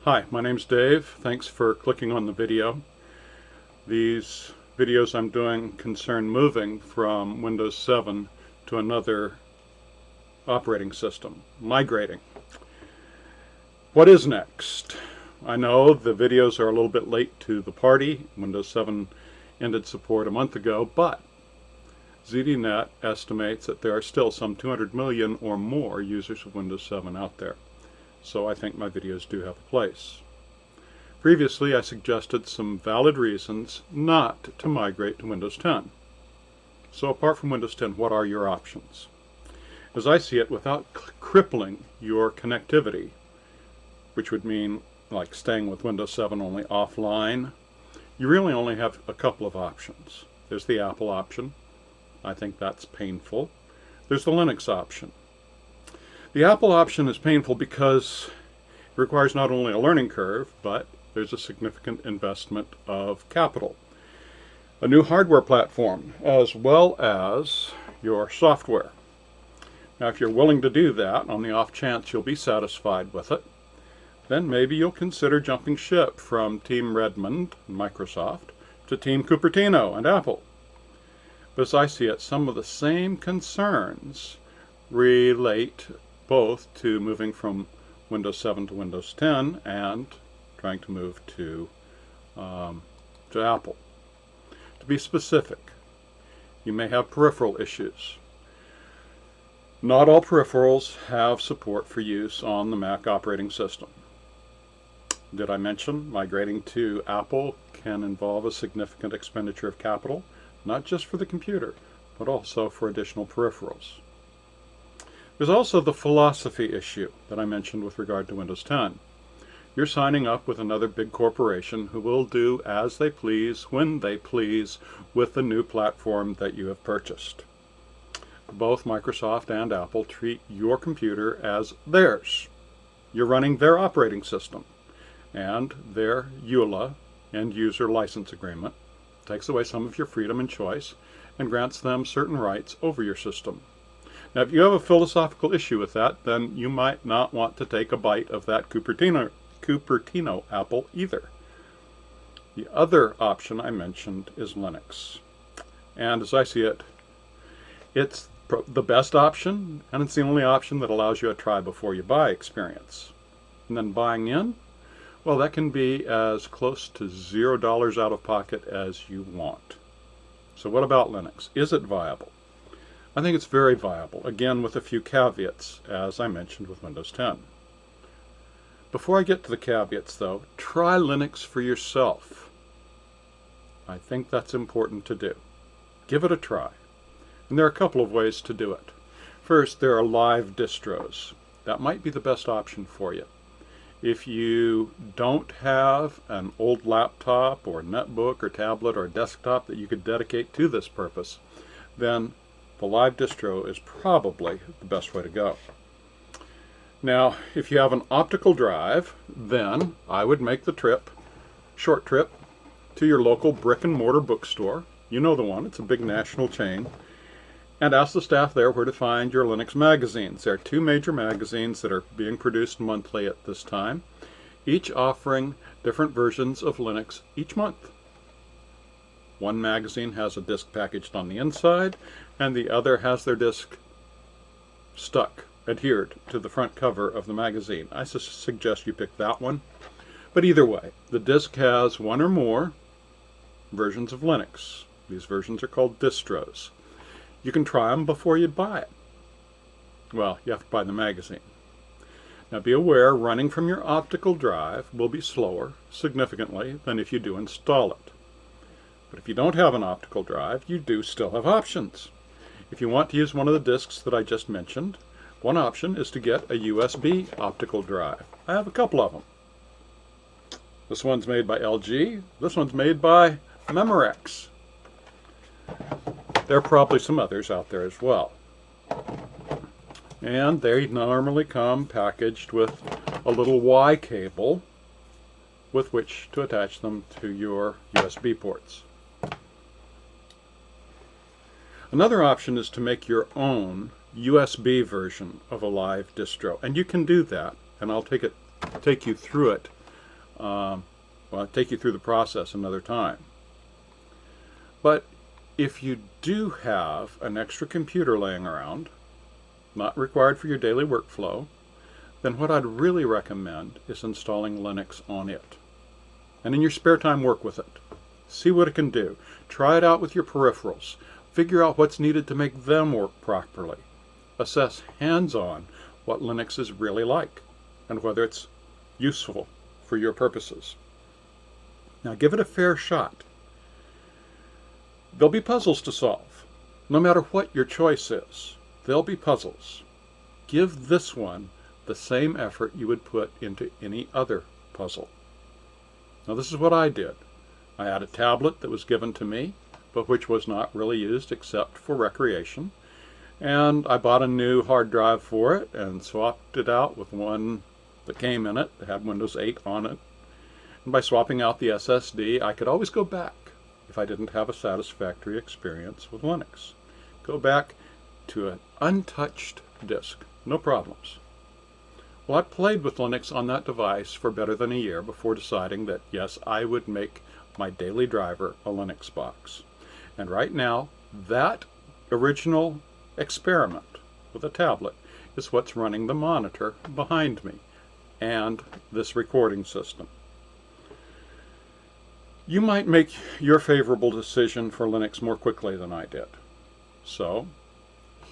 Hi, my name's Dave. Thanks for clicking on the video. These videos I'm doing concern moving from Windows 7 to another operating system, migrating. What is next? I know the videos are a little bit late to the party. Windows 7 ended support a month ago, but ZDNet estimates that there are still some 200 million or more users of Windows 7 out there. So I think my videos do have a place. Previously, I suggested some valid reasons not to migrate to Windows 10. So apart from Windows 10, what are your options? As I see it, without crippling your connectivity, which would mean like staying with Windows 7 only offline, you really only have a couple of options. There's the Apple option. I think that's painful. There's the Linux option. The Apple option is painful because it requires not only a learning curve, but there's a significant investment of capital. A new hardware platform, as well as your software. Now, if you're willing to do that, on the off chance you'll be satisfied with it, then maybe you'll consider jumping ship from Team Redmond and Microsoft to Team Cupertino and Apple. But as I see it, some of the same concerns relate both to moving from Windows 7 to Windows 10 and trying to move to Apple. To be specific, you may have peripheral issues. Not all peripherals have support for use on the Mac operating system. Did I mention migrating to Apple can involve a significant expenditure of capital, not just for the computer, but also for additional peripherals. There's also the philosophy issue that I mentioned with regard to Windows 10. You're signing up with another big corporation who will do as they please, when they please, with the new platform that you have purchased. Both Microsoft and Apple treat your computer as theirs. You're running their operating system, and their EULA, end user license agreement, takes away some of your freedom and choice and grants them certain rights over your system. Now, if you have a philosophical issue with that, then you might not want to take a bite of that Cupertino apple either. The other option I mentioned is Linux. And as I see it, it's the best option, and it's the only option that allows you a try before you buy experience. And then buying in, well, that can be as close to $0 out of pocket as you want. So what about Linux? Is it viable? I think it's very viable, again with a few caveats, as I mentioned with Windows 10. Before I get to the caveats, though, try Linux for yourself. I think that's important to do. Give it a try. And there are a couple of ways to do it. First, there are live distros. That might be the best option for you. If you don't have an old laptop or netbook or tablet or desktop that you could dedicate to this purpose, then the live distro is probably the best way to go. Now, if you have an optical drive, then I would make the short trip, to your local brick and mortar bookstore. You know the one, it's a big national chain. And ask the staff there where to find your Linux magazines. There are two major magazines that are being produced monthly at this time, each offering different versions of Linux each month. One magazine has a disk packaged on the inside, and the other has their disk adhered to the front cover of the magazine. I suggest you pick that one. But either way, the disk has one or more versions of Linux. These versions are called distros. You can try them before you buy it. Well, you have to buy the magazine. Now be aware, running from your optical drive will be slower, significantly, than if you do install it. But if you don't have an optical drive, you do still have options. If you want to use one of the disks that I just mentioned, one option is to get a USB optical drive. I have a couple of them. This one's made by LG. This one's made by Memorex. There are probably some others out there as well. And they normally come packaged with a little Y cable with which to attach them to your USB ports. Another option is to make your own USB version of a live distro, and you can do that, and I'll take you through it Well, I'll take you through the process another time. But if you do have an extra computer laying around, not required for your daily workflow, then what I'd really recommend is installing Linux on it. And in your spare time, work with it. See what it can do. Try it out with your peripherals. Figure out what's needed to make them work properly. Assess hands-on what Linux is really like and whether it's useful for your purposes. Now give it a fair shot. There'll be puzzles to solve. No matter what your choice is, there'll be puzzles. Give this one the same effort you would put into any other puzzle. Now this is what I did. I had a tablet that was given to me, but which was not really used except for recreation. And I bought a new hard drive for it and swapped it out with one that came in it that had Windows 8 on it. And by swapping out the SSD, I could always go back if I didn't have a satisfactory experience with Linux. Go back to an untouched disk, no problems. Well, I played with Linux on that device for better than a year before deciding that, yes, I would make my daily driver a Linux box. And right now, that original experiment with a tablet is what's running the monitor behind me and this recording system. You might make your favorable decision for Linux more quickly than I did. So,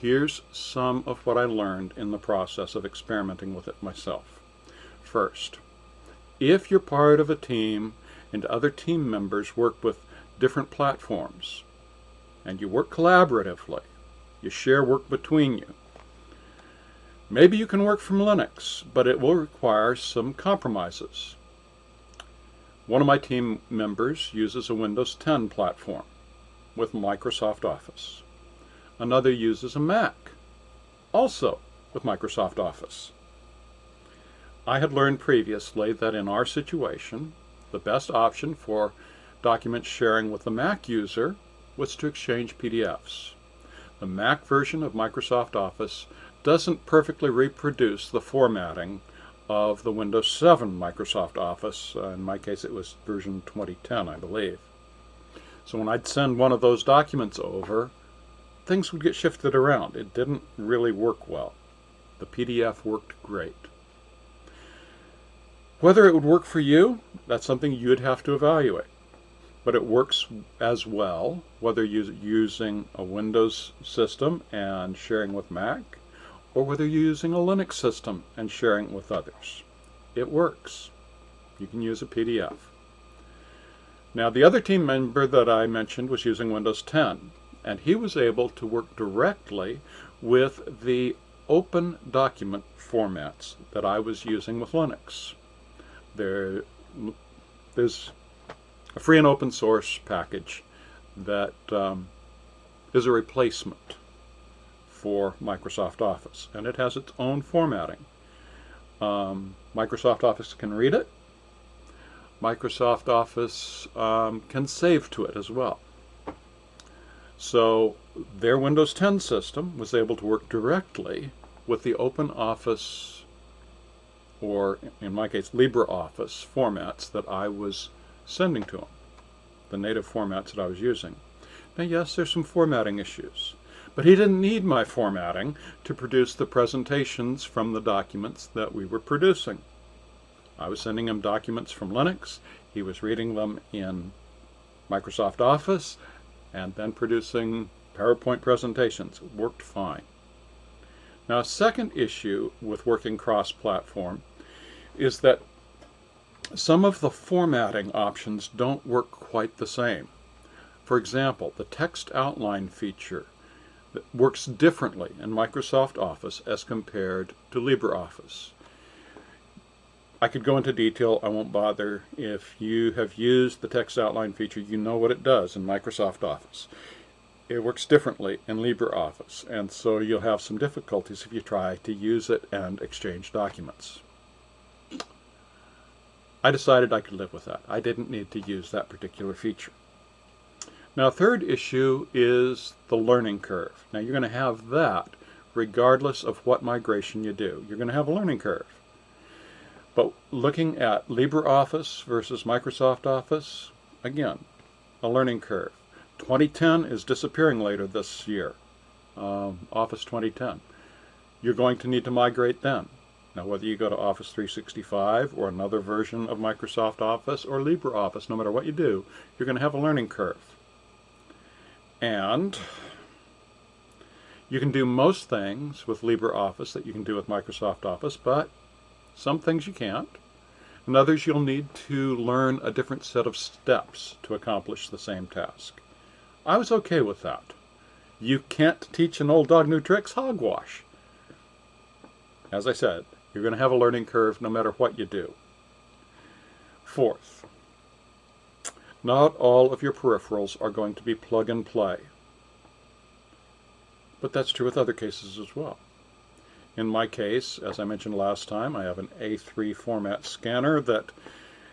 here's some of what I learned in the process of experimenting with it myself. First, if you're part of a team and other team members work with different platforms, and you work collaboratively, you share work between you, maybe you can work from Linux, but it will require some compromises. One of my team members uses a Windows 10 platform with Microsoft Office. Another uses a Mac, also with Microsoft Office. I had learned previously that in our situation, the best option for document sharing with the Mac user was to exchange PDFs. The Mac version of Microsoft Office doesn't perfectly reproduce the formatting of the Windows 7 Microsoft Office. In my case, it was version 2010, I believe. So when I'd send one of those documents over, things would get shifted around. It didn't really work well. The PDF worked great. Whether it would work for you, that's something you'd have to evaluate. But it works as well whether you're using a Windows system and sharing with Mac, or whether you're using a Linux system and sharing with others. It works. You can use a PDF. Now, the other team member that I mentioned was using Windows 10, and he was able to work directly with the open document formats that I was using with Linux. There's a free and open source package that is a replacement for Microsoft Office, and it has its own formatting. Microsoft Office can read it. Microsoft Office can save to it as well. So their Windows 10 system was able to work directly with the Open Office, or in my case LibreOffice formats that I was sending to them, the native formats that I was using. Now yes, there's some formatting issues, but he didn't need my formatting to produce the presentations from the documents that we were producing. I was sending him documents from Linux, he was reading them in Microsoft Office, and then producing PowerPoint presentations. It worked fine. Now, a second issue with working cross-platform is that some of the formatting options don't work quite the same. For example, the text outline feature works differently in Microsoft Office as compared to LibreOffice. I could go into detail, I won't bother. If you have used the text outline feature, you know what it does in Microsoft Office. It works differently in LibreOffice, and so you'll have some difficulties if you try to use it and exchange documents. I decided I could live with that. I didn't need to use that particular feature. Now, third issue is the learning curve. Now, you're going to have that regardless of what migration you do. You're going to have a learning curve. But looking at LibreOffice versus Microsoft Office, again, a learning curve. 2010 is disappearing later this year, Office 2010. You're going to need to migrate then. Now, whether you go to Office 365 or another version of Microsoft Office or LibreOffice, no matter what you do, you're going to have a learning curve. And you can do most things with LibreOffice that you can do with Microsoft Office, but some things you can't, and others you'll need to learn a different set of steps to accomplish the same task. I was okay with that. You can't teach an old dog new tricks, hogwash. As I said, you're going to have a learning curve no matter what you do. Fourth, not all of your peripherals are going to be plug and play. But that's true with other cases as well. In my case, as I mentioned last time, I have an A3 format scanner that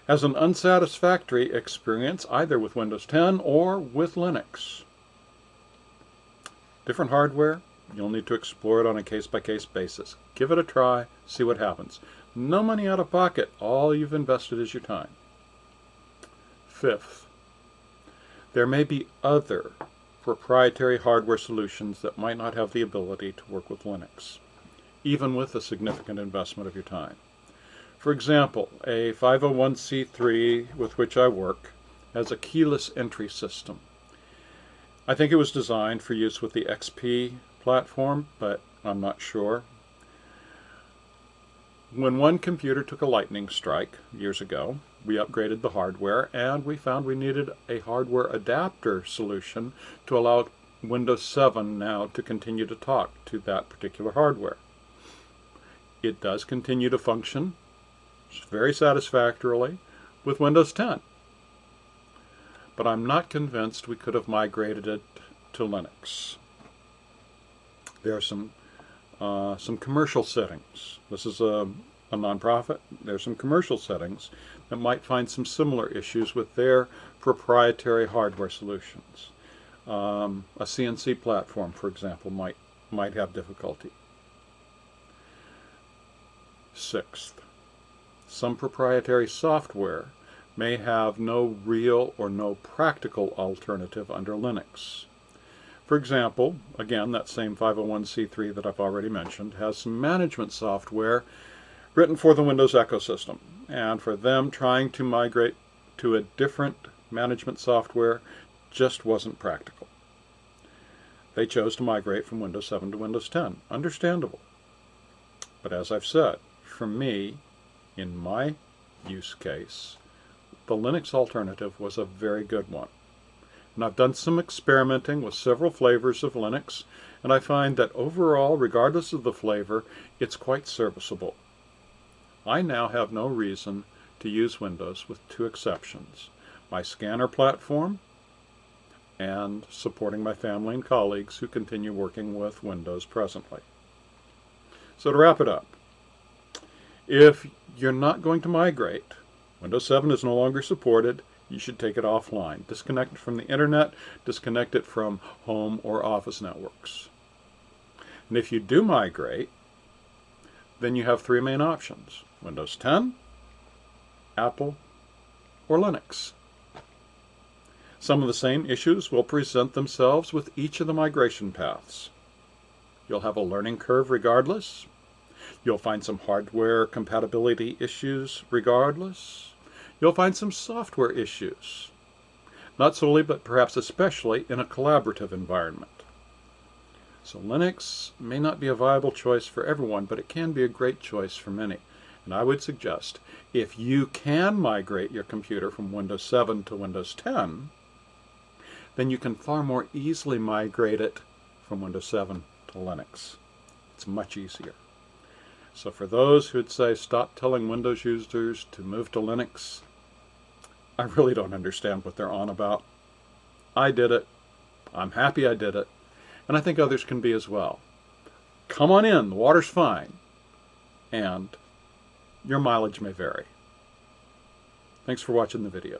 has an unsatisfactory experience either with Windows 10 or with Linux. Different hardware, you'll need to explore it on a case-by-case basis. Give it a try, see what happens. No money out of pocket, all you've invested is your time. Fifth, there may be other proprietary hardware solutions that might not have the ability to work with Linux, even with a significant investment of your time. For example, a 501c3 with which I work has a keyless entry system. I think it was designed for use with the XP platform, but I'm not sure. When one computer took a lightning strike years ago, we upgraded the hardware and we found we needed a hardware adapter solution to allow Windows 7 now to continue to talk to that particular hardware. It does continue to function very satisfactorily with Windows 10. But I'm not convinced we could have migrated it to Linux. There are some commercial settings. This is a nonprofit. There's some commercial settings that might find some similar issues with their proprietary hardware solutions. A CNC platform, for example, might have difficulty. Sixth, some proprietary software may have no real or no practical alternative under Linux. For example, again, that same 501c3 that I've already mentioned has some management software written for the Windows ecosystem, and for them trying to migrate to a different management software just wasn't practical. They chose to migrate from Windows 7 to Windows 10. Understandable. But as I've said, for me, in my use case, the Linux alternative was a very good one. And I've done some experimenting with several flavors of Linux, and I find that overall, regardless of the flavor, it's quite serviceable. I now have no reason to use Windows with two exceptions: my scanner platform and supporting my family and colleagues who continue working with Windows presently. So to wrap it up, if you're not going to migrate, Windows 7 is no longer supported, you should take it offline. Disconnect it from the internet, disconnect it from home or office networks. And if you do migrate, then you have three main options: Windows 10, Apple, or Linux. Some of the same issues will present themselves with each of the migration paths. You'll have a learning curve regardless. You'll find some hardware compatibility issues regardless. You'll find some software issues, not solely but perhaps especially in a collaborative environment. So Linux may not be a viable choice for everyone, but it can be a great choice for many. And I would suggest, if you can migrate your computer from Windows 7 to Windows 10, then you can far more easily migrate it from Windows 7 to Linux. It's much easier. So for those who'd say stop telling Windows users to move to Linux, I really don't understand what they're on about. I did it. I'm happy I did it. And I think others can be as well. Come on in, the water's fine. And your mileage may vary. Thanks for watching the video.